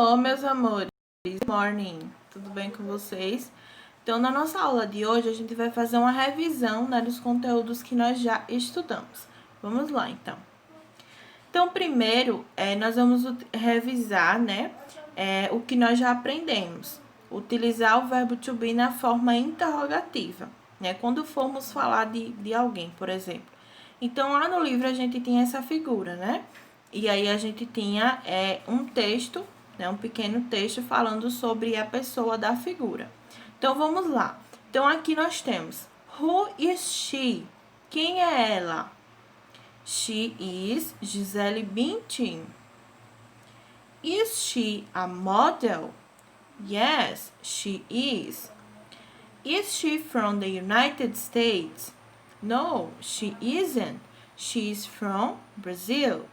Alô, meus amores. Good morning. Tudo bem com vocês? Então, na nossa aula de hoje, a gente vai fazer uma revisão, né, dos conteúdos que nós já estudamos. Vamos lá, então. Então, primeiro, nós vamos revisar, né, o que nós já aprendemos. Utilizar o verbo to be na forma interrogativa, né, quando formos falar de alguém, por exemplo. Então, lá no livro a gente tinha essa figura, né? E aí a gente tinha um texto, né, um pequeno texto falando sobre a pessoa da figura. Então, vamos lá. Então, aqui nós temos Who is she? Quem é ela? She is Gisele Bündchen. Is she a model? Yes, she is. Is she from the United States? No, she isn't. She is from Brazil.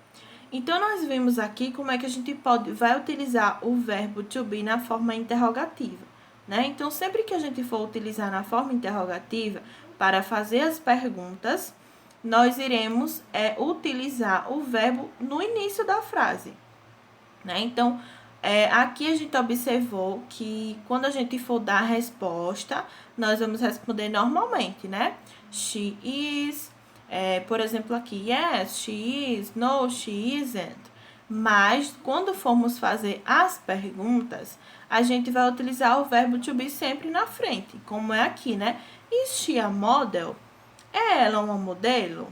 Então, nós vimos aqui como é que a gente vai utilizar o verbo to be na forma interrogativa, né? Então, sempre que a gente for utilizar na forma interrogativa para fazer as perguntas, nós iremos utilizar o verbo no início da frase, né? Então, aqui a gente observou que quando a gente for dar a resposta, nós vamos responder normalmente, né? She is, por exemplo, aqui, yes, she is, no, she isn't. Mas, quando formos fazer as perguntas, a gente vai utilizar o verbo to be sempre na frente, como é aqui, né? Is she a model? É ela uma modelo?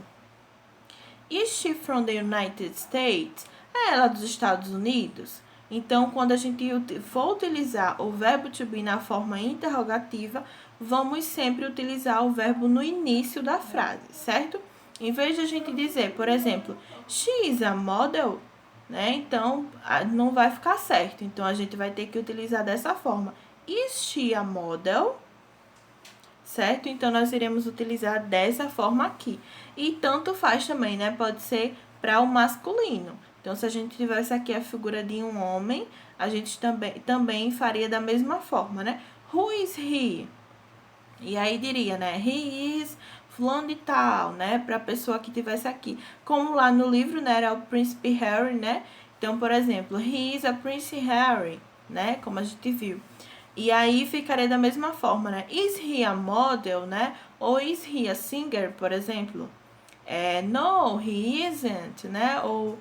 Is she from the United States? É ela dos Estados Unidos? Então, quando a gente for utilizar o verbo to be na forma interrogativa, vamos sempre utilizar o verbo no início da frase, certo? Em vez de a gente dizer, por exemplo, she is a model, né? Então, não vai ficar certo. Então, a gente vai ter que utilizar dessa forma. Is she a model? Certo? Então, nós iremos utilizar dessa forma aqui. E tanto faz também, né? Pode ser para o masculino. Então, se a gente tivesse aqui a figura de um homem, a gente também faria da mesma forma, né? Who is he? E aí diria, né? He is fulano de tal, né? Para a pessoa que tivesse aqui. Como lá no livro, né? Era o Príncipe Harry, né? Então, por exemplo, he is a Prince Harry, né? Como a gente viu. E aí ficaria da mesma forma, né? Is he a model, né? Ou is he a singer, por exemplo? No, he isn't, né? Ou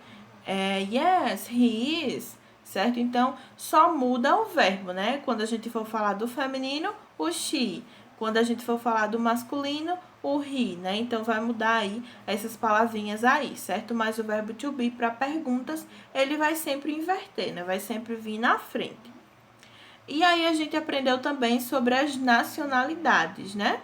yes, he is, certo? Então, só muda o verbo, né? Quando a gente for falar do feminino, o she. Quando a gente for falar do masculino, o he, né? Então, vai mudar aí essas palavrinhas aí, certo? Mas o verbo to be para perguntas, ele vai sempre inverter, né? Vai sempre vir na frente. E aí, a gente aprendeu também sobre as nacionalidades, né?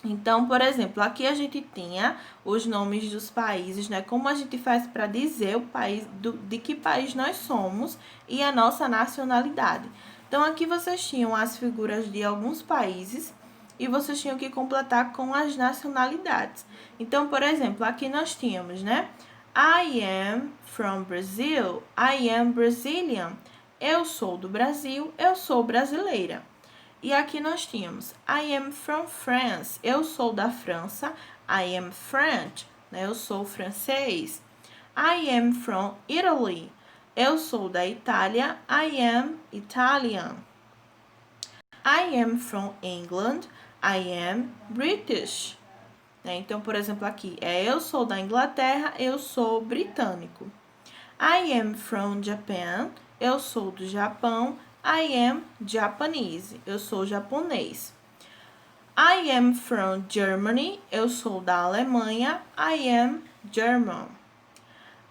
Então, por exemplo, aqui a gente tinha os nomes dos países, né? Como a gente faz para dizer o país, de que país nós somos e a nossa nacionalidade. Então, aqui vocês tinham as figuras de alguns países e vocês tinham que completar com as nacionalidades. Então, por exemplo, aqui nós tínhamos, né? I am from Brazil, I am Brazilian. Eu sou do Brasil, eu sou brasileira. E aqui nós tínhamos I am from France, eu sou da França, I am French, né? Eu sou francês. I am from Italy, eu sou da Itália, I am Italian. I am from England, I am British. Né? Então, por exemplo, aqui eu sou da Inglaterra, eu sou britânico. I am from Japan, eu sou do Japão, I am Japanese, eu sou japonês. I am from Germany, eu sou da Alemanha, I am German.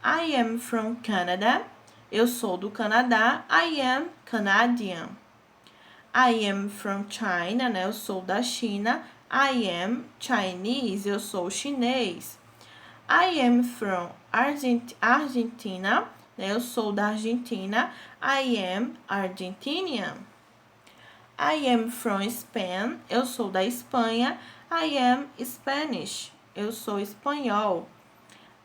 I am from Canada, eu sou do Canadá, I am Canadian. I am from China, né? Eu sou da China, I am Chinese, eu sou chinês. I am from Argentina, né? Eu sou da Argentina, I am Argentinian. I am from Spain, eu sou da Espanha, I am Spanish, eu sou espanhol.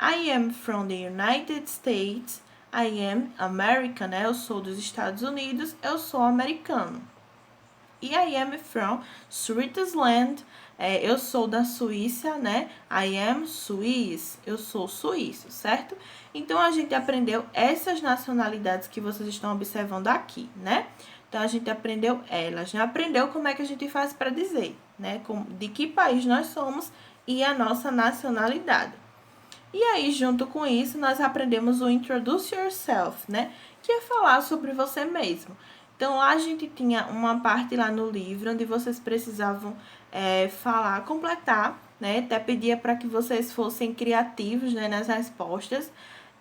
I am from the United States, I am American, né? Eu sou dos Estados Unidos, eu sou americano. E I am from Switzerland. Eu sou da Suíça, né? I am Swiss. Eu sou suíço, certo? Então, a gente aprendeu essas nacionalidades que vocês estão observando aqui, né? Então, a gente aprendeu elas. Já aprendeu como é que a gente faz para dizer, né? De que país nós somos e a nossa nacionalidade. E aí, junto com isso, nós aprendemos o Introduce Yourself, né? Que é falar sobre você mesmo. Então, lá a gente tinha uma parte lá no livro onde vocês precisavam falar, completar, né? Até pedia para que vocês fossem criativos, né, nas respostas.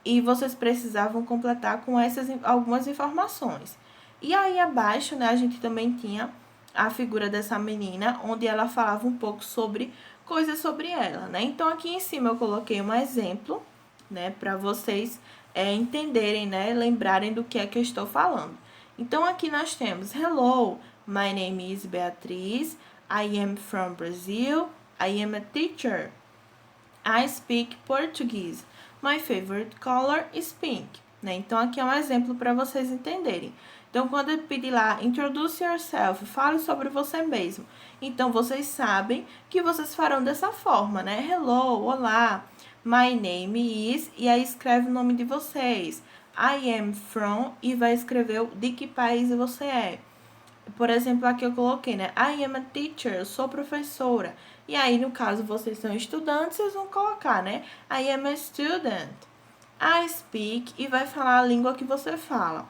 E vocês precisavam completar com algumas informações. E aí, abaixo, né, a gente também tinha a figura dessa menina, onde ela falava um pouco sobre coisas sobre ela, né? Então, aqui em cima eu coloquei um exemplo, né, para vocês entenderem, né, lembrarem do que é que eu estou falando. Então, aqui nós temos: Hello, my name is Beatriz, I am from Brazil, I am a teacher, I speak Portuguese, my favorite color is pink, né? Então, aqui é um exemplo para vocês entenderem. Então, quando eu pedir lá, introduce yourself, fale sobre você mesmo. Então, vocês sabem que vocês farão dessa forma, né? Hello, olá, my name is, e aí escreve o nome de vocês. I am from, e vai escrever de que país você é. Por exemplo, aqui eu coloquei, né? I am a teacher, eu sou professora. E aí, no caso, vocês são estudantes, vocês vão colocar, né? I am a student. I speak, e vai falar a língua que você fala.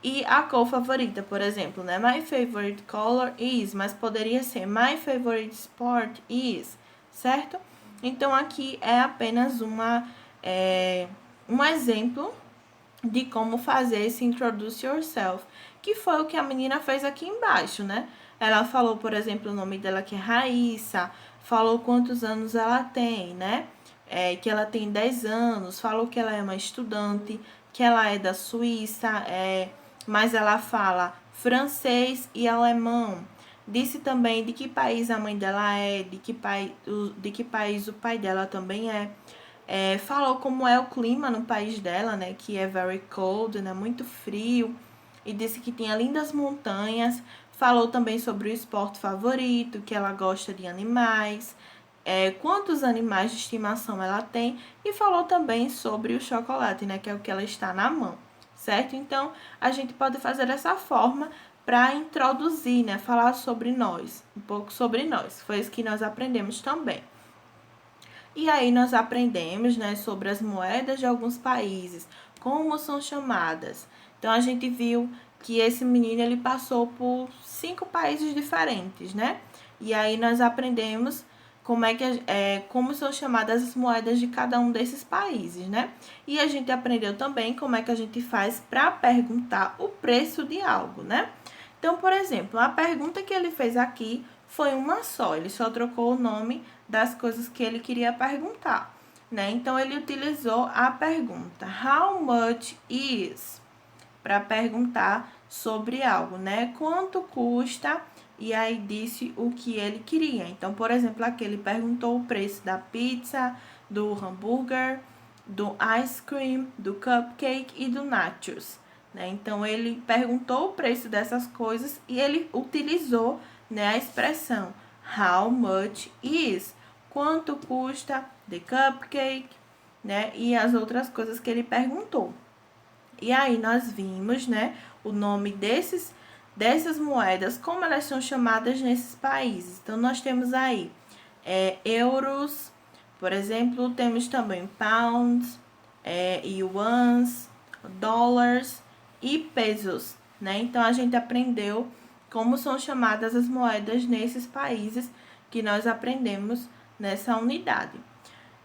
E a cor favorita, por exemplo, né? My favorite color is, mas poderia ser my favorite sport is, certo? Então, aqui é apenas um exemplo de como fazer esse Introduce Yourself, que foi o que a menina fez aqui embaixo, né? Ela falou, por exemplo, o nome dela que é Raíssa, falou quantos anos ela tem, né? Que ela tem 10 anos, falou que ela é uma estudante, que ela é da Suíça, mas ela fala francês e alemão. Disse também de que país a mãe dela é, de que país o pai dela também é. Falou como é o clima no país dela, né, que é very cold, né, muito frio, e disse que tinha lindas montanhas. Falou também sobre o esporte favorito, que ela gosta de animais, quantos animais de estimação ela tem, e falou também sobre o chocolate, né, que é o que ela está na mão, certo? Então, a gente pode fazer dessa forma para introduzir, né, falar sobre nós, um pouco sobre nós. Foi isso que nós aprendemos também. E aí nós aprendemos, né, sobre as moedas de alguns países, como são chamadas. Então, a gente viu que esse menino ele passou por 5 países diferentes, né? E aí nós aprendemos como são chamadas as moedas de cada um desses países, né? E a gente aprendeu também como é que a gente faz para perguntar o preço de algo, né? Então, por exemplo, a pergunta que ele fez aqui foi uma só, ele só trocou o nome das coisas que ele queria perguntar, né? Então, ele utilizou a pergunta How much is? Para perguntar sobre algo, né? Quanto custa? E aí disse o que ele queria. Então, por exemplo, aqui ele perguntou o preço da pizza, do hambúrguer, do ice cream, do cupcake e do nachos, né? Então, ele perguntou o preço dessas coisas e ele utilizou, né, a expressão How much is? Quanto custa the cupcake, né? E as outras coisas que ele perguntou. E aí nós vimos, né, o nome dessas moedas, como elas são chamadas nesses países. Então, nós temos aí euros, por exemplo, temos também pounds, yuans, dólares e pesos, né? Então, a gente aprendeu como são chamadas as moedas nesses países que nós aprendemos nessa unidade.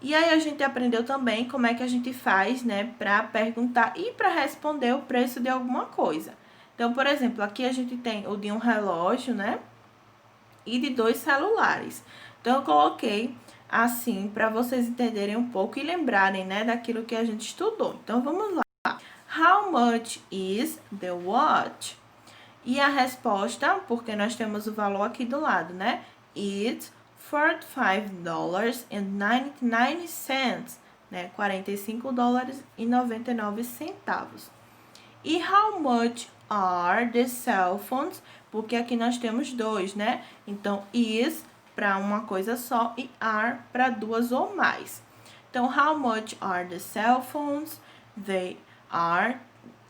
E aí a gente aprendeu também como é que a gente faz, né, para perguntar e para responder o preço de alguma coisa. Então, por exemplo, aqui a gente tem o de um relógio, né, e de 2 celulares. Então, eu coloquei assim para vocês entenderem um pouco e lembrarem, né, daquilo que a gente estudou. Então, vamos lá. How much is the watch? E a resposta, porque nós temos o valor aqui do lado, né? It's $45.99, né? $45,99. E how much are the cell phones? Porque aqui nós temos dois, né? Então, is para uma coisa só e are para duas ou mais. Então, how much are the cell phones? They are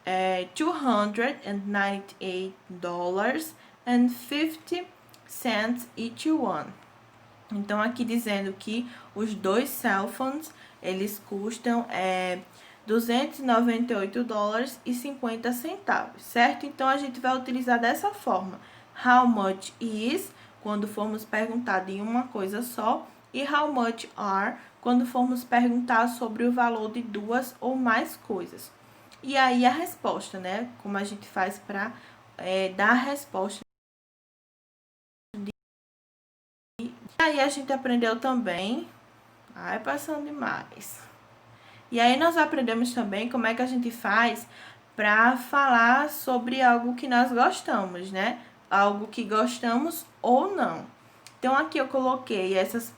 $298.50 each one. Então, aqui dizendo que os dois cell phones, eles custam $298,50, certo? Então, a gente vai utilizar dessa forma. How much is, quando formos perguntar de uma coisa só, e how much are, quando formos perguntar sobre o valor de duas ou mais coisas. E aí, a resposta, né? Como a gente faz para dar a resposta. E aí, a gente aprendeu também... Ai, passando demais. E aí, nós aprendemos também como é que a gente faz para falar sobre algo que nós gostamos, né? Algo que gostamos ou não. Então, aqui eu coloquei essas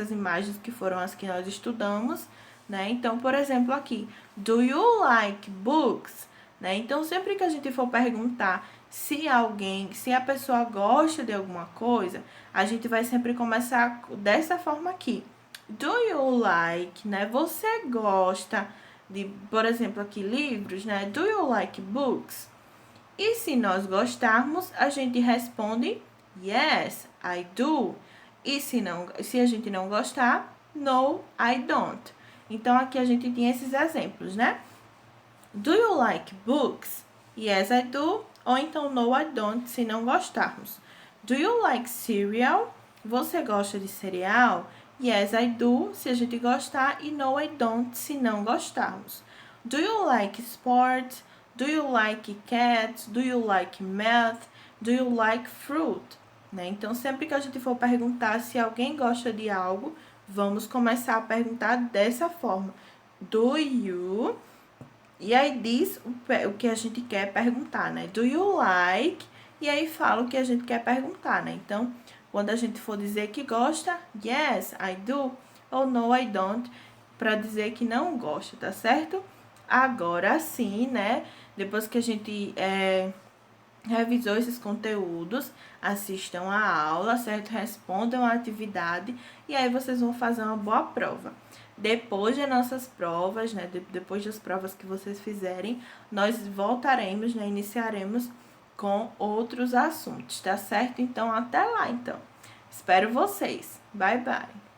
imagens que foram as que nós estudamos, né? Então, por exemplo, aqui, do you like books? Né? Então, sempre que a gente for perguntar se a pessoa gosta de alguma coisa, a gente vai sempre começar dessa forma aqui. Do you like, né? Você gosta de, por exemplo, aqui, livros, né? Do you like books? E se nós gostarmos, a gente responde yes, I do. E se a gente não gostar, no, I don't. Então, aqui a gente tinha esses exemplos, né? Do you like books? Yes, I do. Ou então, no, I don't, se não gostarmos. Do you like cereal? Você gosta de cereal? Yes, I do, se a gente gostar. E no, I don't, se não gostarmos. Do you like sports? Do you like cats? Do you like math? Do you like fruit? Né? Então, sempre que a gente for perguntar se alguém gosta de algo, vamos começar a perguntar dessa forma. Do you... E aí diz o que a gente quer perguntar, né? Do you like? E aí fala o que a gente quer perguntar, né? Então, quando a gente for dizer que gosta, yes, I do, ou no, I don't, para dizer que não gosta, tá certo? Agora sim, né? Depois que a gente revisou esses conteúdos, assistam a aula, certo? Respondam a atividade e aí vocês vão fazer uma boa prova. Depois das nossas provas, né? Depois das provas que vocês fizerem, nós voltaremos, né? Iniciaremos com outros assuntos, tá certo? Então, até lá, então. Espero vocês. Bye, bye.